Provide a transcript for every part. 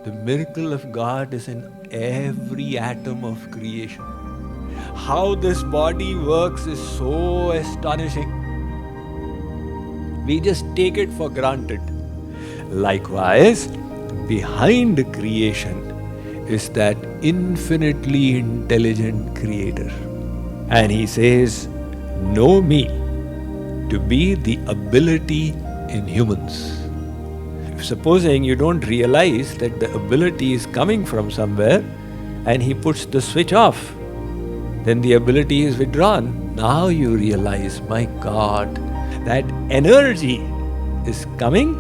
The miracle of God is in every atom of creation. How this body works is so astonishing. We just take it for granted. Likewise, behind creation is that infinitely intelligent Creator. And he says, know me to be the ability in humans. Supposing you don't realize that the ability is coming from somewhere and he puts the switch off, then the ability is withdrawn. Now you realize, my God, that energy is coming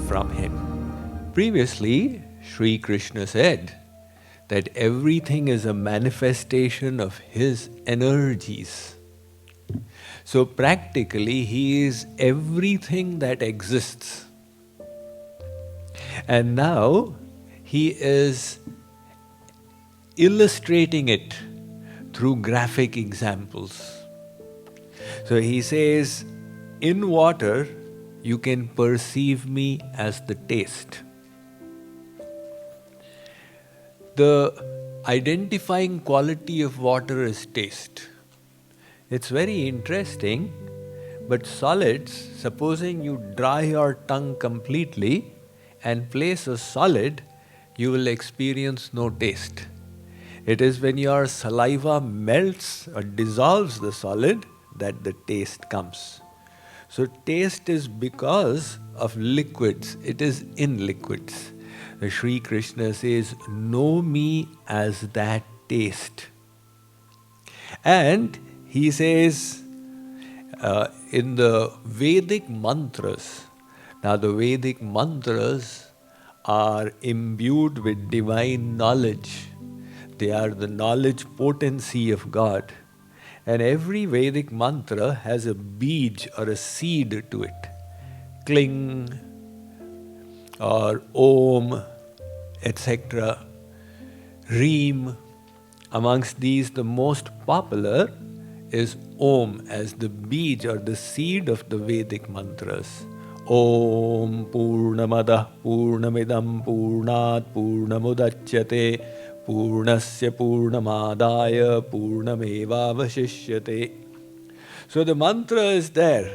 from him. Previously, Sri Krishna said that everything is a manifestation of his energies. So practically, he is everything that exists. And now, he is illustrating it through graphic examples. So he says, in water, you can perceive me as the taste. The identifying quality of water is taste. It's very interesting, but solids, supposing you dry your tongue completely and place a solid, you will experience no taste. It is when your saliva melts or dissolves the solid that the taste comes. So taste is because of liquids, it is in liquids. Sri Krishna says, know me as that taste. And he says, in the Vedic mantras, now the Vedic mantras are imbued with divine knowledge. They are the knowledge potency of God. And every Vedic mantra has a bij or a seed to it. Kling or Om, etc. Reem. Amongst these, the most popular is Om as the bij or the seed of the Vedic mantras. Om Purnamada Purnamidam Purnat Purnamudachyate Purnasya Purnamadaya Purnameva Vashishyate. So the mantra is there,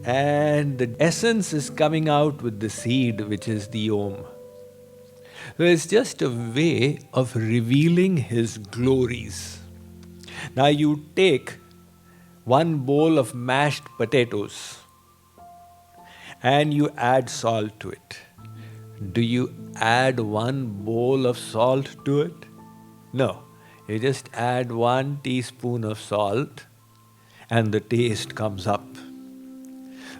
and the essence is coming out with the seed, which is the Om. So it's just a way of revealing his glories. Now you take one bowl of mashed potatoes and you add salt to it. Do you add one bowl of salt to it? No. You just add 1 teaspoon of salt and the taste comes up.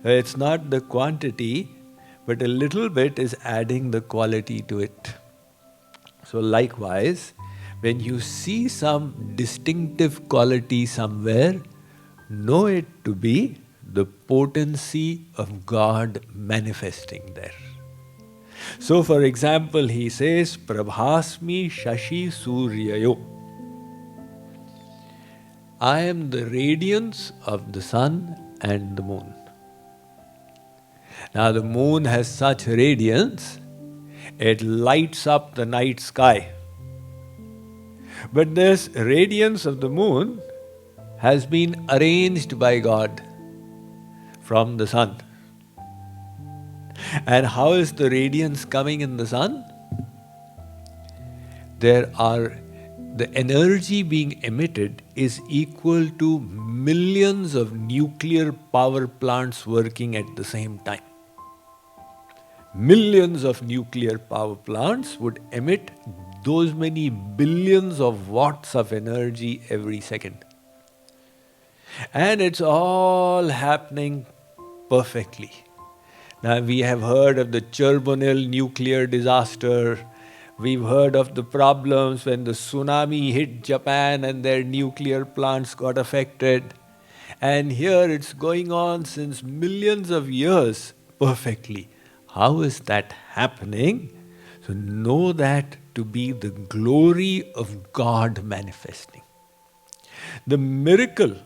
It's not the quantity, but a little bit is adding the quality to it. So likewise, when you see some distinctive quality somewhere, know it to be the potency of God manifesting there. So for example, he says, Prabhasmi Shashi Suryayo. I am the radiance of the sun and the moon. Now the moon has such radiance, it lights up the night sky. But this radiance of the moon has been arranged by God from the sun. And how is the radiance coming in the sun? The energy being emitted is equal to millions of nuclear power plants working at the same time. Millions of nuclear power plants would emit those many billions of watts of energy every second. And it's all happening perfectly. Now we have heard of the Chernobyl nuclear disaster. We've heard of the problems when the tsunami hit Japan and their nuclear plants got affected. And here it's going on since millions of years perfectly. How is that happening? So know that to be the glory of God manifesting. The miracle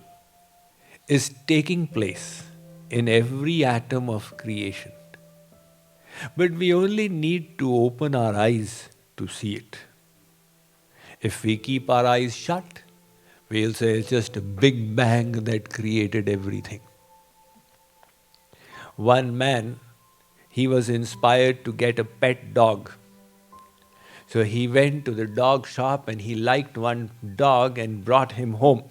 is taking place in every atom of creation. But we only need to open our eyes to see it. If we keep our eyes shut, we'll say it's just a big bang that created everything. One man, he was inspired to get a pet dog. So he went to the dog shop and he liked one dog and brought him home.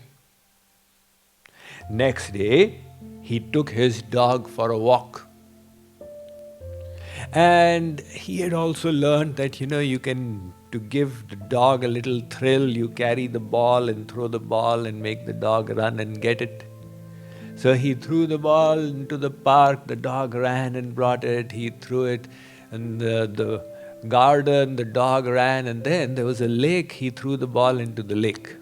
Next day, he took his dog for a walk. And he had also learned that, you can, to give the dog a little thrill, you carry the ball and throw the ball and make the dog run and get it. So he threw the ball into the park, the dog ran and brought it, he threw it in the garden, the dog ran, and then there was a lake, he threw the ball into the lake.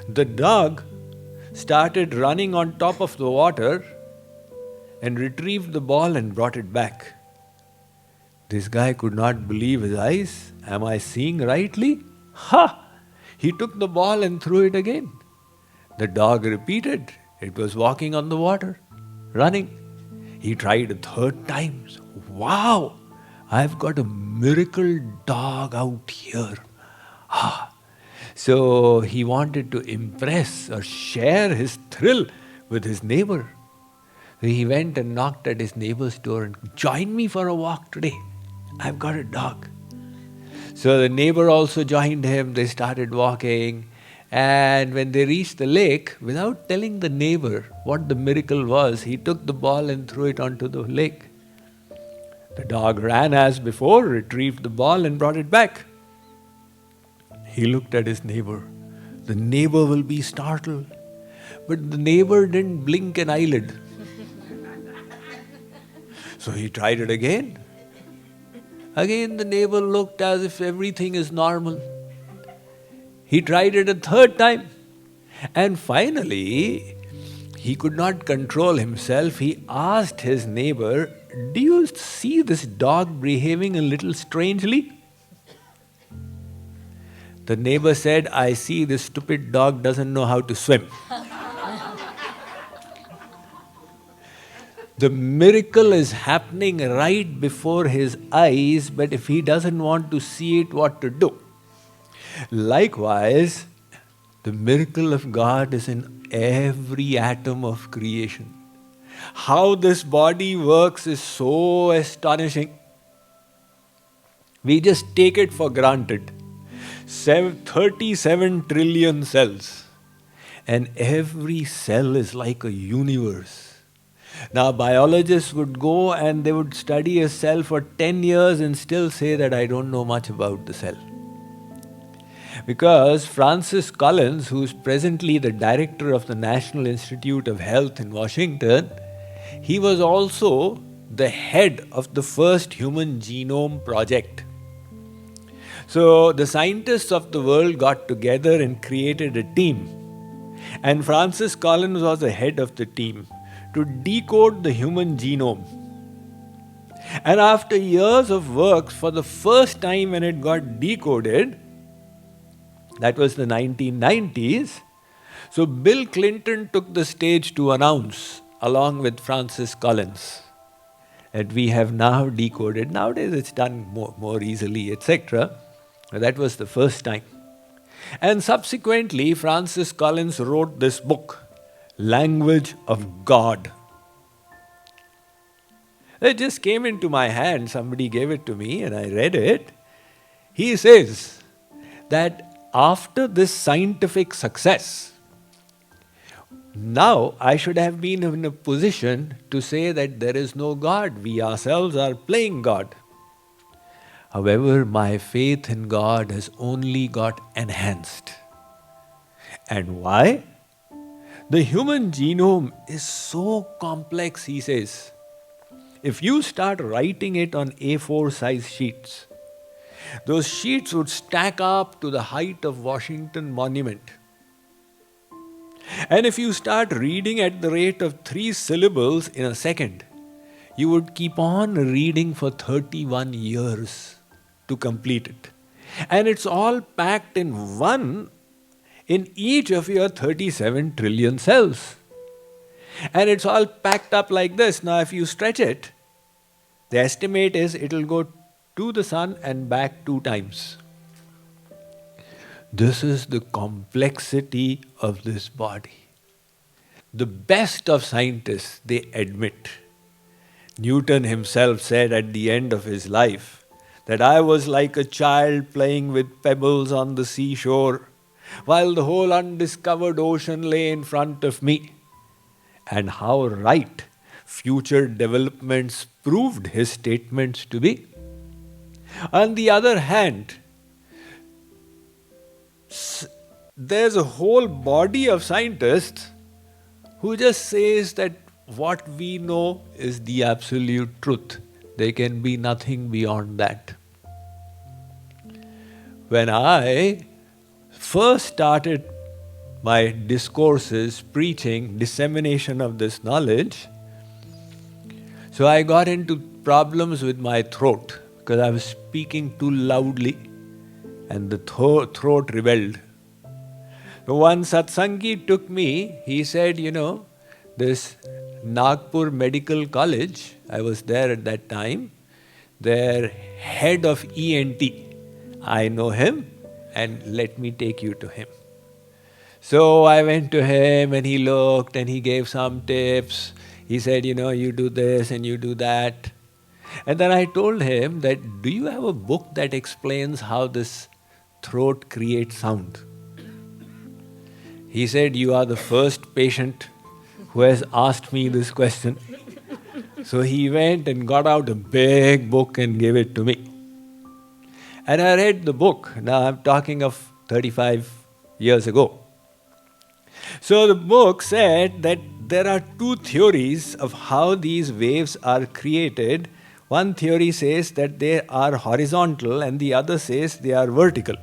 The dog started running on top of the water and retrieved the ball and brought it back. This guy could not believe his eyes. Am I seeing rightly? Ha! He took the ball and threw it again. The dog repeated. It was walking on the water, running. He tried a third time. Wow! I've got a miracle dog out here. So he wanted to impress or share his thrill with his neighbor. So he went and knocked at his neighbor's door and join me for a walk today. I've got a dog. So the neighbor also joined him. They started walking. And when they reached the lake, without telling the neighbor what the miracle was, he took the ball and threw it onto the lake. The dog ran as before, retrieved the ball and brought it back. He looked at his neighbor. The neighbor will be startled. But the neighbor didn't blink an eyelid. So he tried it again. Again the neighbor looked as if everything is normal. He tried it a third time. And finally, he could not control himself. He asked his neighbor, "Do you see this dog behaving a little strangely?" The neighbor said, "I see this stupid dog doesn't know how to swim." The miracle is happening right before his eyes, but if he doesn't want to see it, what to do? Likewise, the miracle of God is in every atom of creation. How this body works is so astonishing. We just take it for granted. 37 trillion cells. And every cell is like a universe. Now, biologists would go and they would study a cell for 10 years and still say that I don't know much about the cell. Because Francis Collins, who is presently the director of the National Institute of Health in Washington, he was also the head of the first human genome project. So the scientists of the world got together and created a team. And Francis Collins was the head of the team to decode the human genome. And after years of work, for the first time when it got decoded, that was the 1990s, so Bill Clinton took the stage to announce, along with Francis Collins, that we have now decoded. Nowadays it's done more easily, etc. That was the first time. And subsequently, Francis Collins wrote this book, Language of God. It just came into my hand, somebody gave it to me and I read it. He says that after this scientific success, now I should have been in a position to say that there is no God, we ourselves are playing God. However, my faith in God has only got enhanced. And why? The human genome is so complex, he says. If you start writing it on A4 size sheets, those sheets would stack up to the height of Washington Monument. And if you start reading at the rate of 3 syllables in a second, you would keep on reading for 31 years to complete it. And it's all packed in one in each of your 37 trillion cells. And it's all packed up like this. Now if you stretch it, the estimate is it'll go to the sun and back 2 times. This is the complexity of this body. The best of scientists, they admit. Newton himself said at the end of his life that I was like a child playing with pebbles on the seashore while the whole undiscovered ocean lay in front of me. And how right future developments proved his statements to be. On the other hand, there's a whole body of scientists who just says that what we know is the absolute truth. There can be nothing beyond that. When I first started my discourses, preaching, dissemination of this knowledge, so I got into problems with my throat because I was speaking too loudly and the throat rebelled. So one satsangi took me, he said, this Nagpur Medical College, I was there at that time, their head of ENT, I know him and let me take you to him. So I went to him and he looked and he gave some tips. He said, you do this and you do that. And then I told him that, do you have a book that explains how this throat creates sound? He said, you are the first patient who has asked me this question. So he went and got out a big book and gave it to me. And I read the book. Now I'm talking of 35 years ago. So the book said that there are 2 theories of how these waves are created. One theory says that they are horizontal and the other says they are vertical.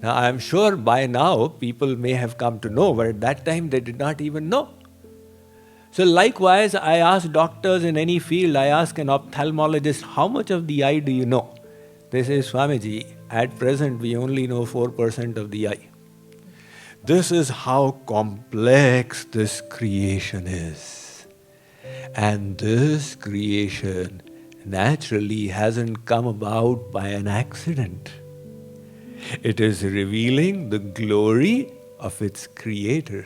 Now I am sure by now people may have come to know, but at that time they did not even know. So likewise, I ask doctors in any field, I ask an ophthalmologist, how much of the eye do you know? They say, Swamiji, at present we only know 4% of the eye. This is how complex this creation is. And this creation naturally hasn't come about by an accident. It is revealing the glory of its creator.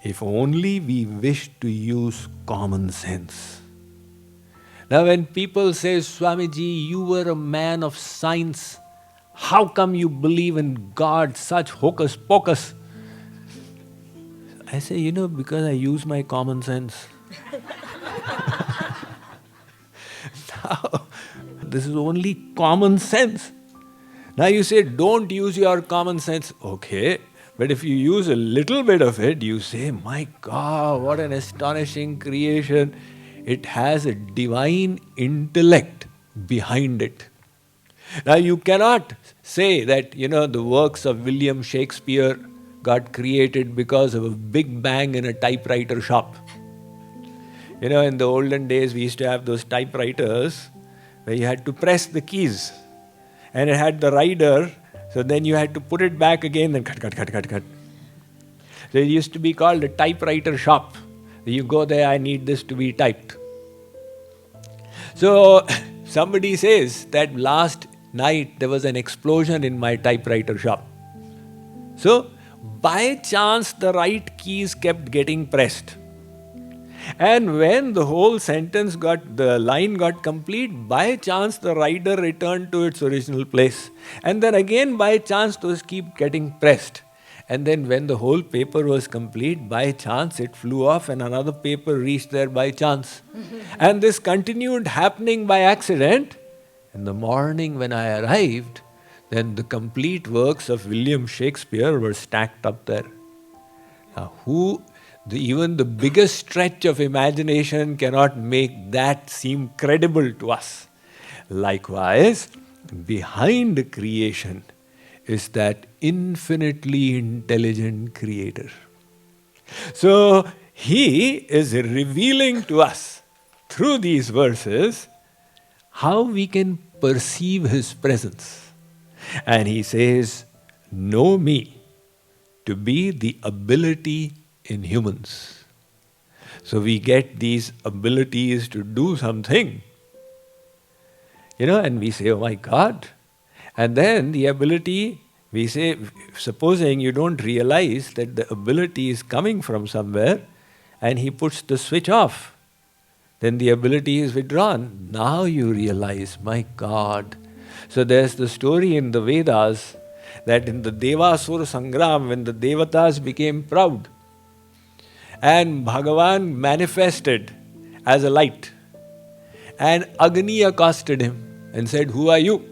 If only we wish to use common sense. Now when people say, Swamiji, you were a man of science, how come you believe in God, such hocus pocus? I say, because I use my common sense. Now, this is only common sense. Now you say, don't use your common sense. Okay, but if you use a little bit of it, you say, my God, what an astonishing creation. It has a divine intellect behind it. Now you cannot say that, the works of William Shakespeare got created because of a big bang in a typewriter shop. In the olden days, we used to have those typewriters where you had to press the keys. And it had the rider, so then you had to put it back again and cut. So it used to be called a typewriter shop. You go there, I need this to be typed. So somebody says that last night there was an explosion in my typewriter shop. So by chance the right keys kept getting pressed. And when the whole the line got complete, by chance the rider returned to its original place. And then again by chance those keep getting pressed. And then when the whole paper was complete, by chance it flew off and another paper reached there by chance. And this continued happening by accident. In the morning when I arrived, then the complete works of William Shakespeare were stacked up there. Now even the biggest stretch of imagination cannot make that seem credible to us. Likewise, behind the creation is that infinitely intelligent creator. So, he is revealing to us through these verses how we can perceive his presence. And he says, know me to be the ability in humans. So we get these abilities to do something. And we say, oh my God. And then the ability, we say, supposing you don't realize that the ability is coming from somewhere, and he puts the switch off, then the ability is withdrawn. Now you realize, my God. So there's the story in the Vedas that in the Devasura Sangram, when the Devatas became proud, and Bhagavan manifested as a light, and Agni accosted him and said, who are you?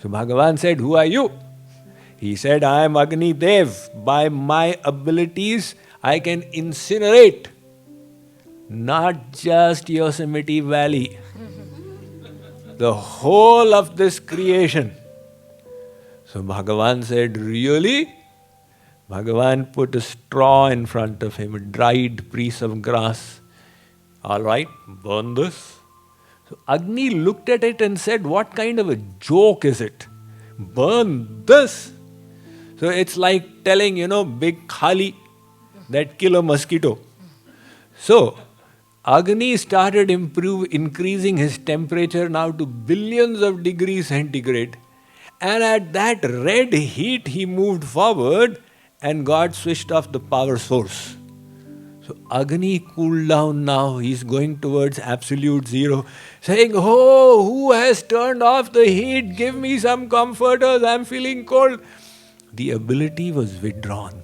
So Bhagavan said, who are you? He said, I am Agni Dev. By my abilities, I can incinerate not just Yosemite Valley, the whole of this creation. So Bhagavan said, really? Bhagavan put a straw in front of him, a dried piece of grass. All right, burn this. So Agni looked at it and said, what kind of a joke is it? Burn this. So it's like telling, big khali that kill a mosquito. So Agni started increasing his temperature now to billions of degrees centigrade. And at that red heat, he moved forward and God switched off the power source. So Agni cooled down now. He's going towards absolute zero, saying, oh, who has turned off the heat? Give me some comforters. I'm feeling cold. The ability was withdrawn.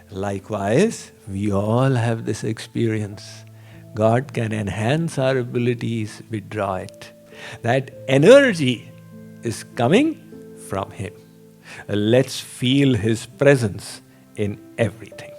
Likewise, we all have this experience. God can enhance our abilities, withdraw it. That energy is coming from Him. Let's feel His presence in everything.